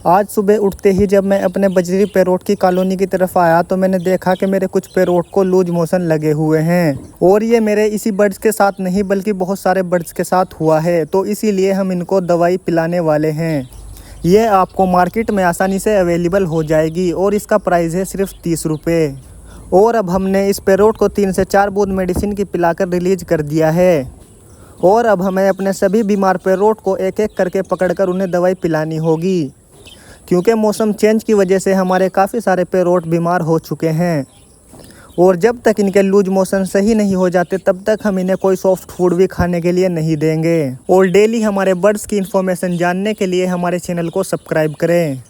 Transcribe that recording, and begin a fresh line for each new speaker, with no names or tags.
आज सुबह उठते ही जब मैं अपने बजरी पैरोट की कॉलोनी की तरफ आया तो मैंने देखा कि मेरे कुछ पैरोट को लूज मोशन लगे हुए हैं और ये मेरे इसी बर्ड्स के साथ नहीं बल्कि बहुत सारे बर्ड्स के साथ हुआ है, तो इसीलिए हम इनको दवाई पिलाने वाले हैं। ये आपको मार्केट में आसानी से अवेलेबल हो जाएगी और इसका प्राइस है सिर्फ 30 रुपये। और अब हमने इस पैरोट को 3 से 4 बूंद मेडिसिन की पिलाकर रिलीज कर दिया है और अब हमें अपने सभी बीमार पैरोट को एक एक करके पकड़कर उन्हें दवाई पिलानी होगी, क्योंकि मौसम चेंज की वजह से हमारे काफ़ी सारे पैरोट बीमार हो चुके हैं और जब तक इनके लूज मोशन सही नहीं हो जाते तब तक हम इन्हें कोई सॉफ्ट फूड भी खाने के लिए नहीं देंगे। और डेली हमारे बर्ड्स की इन्फॉर्मेशन जानने के लिए हमारे चैनल को सब्सक्राइब करें।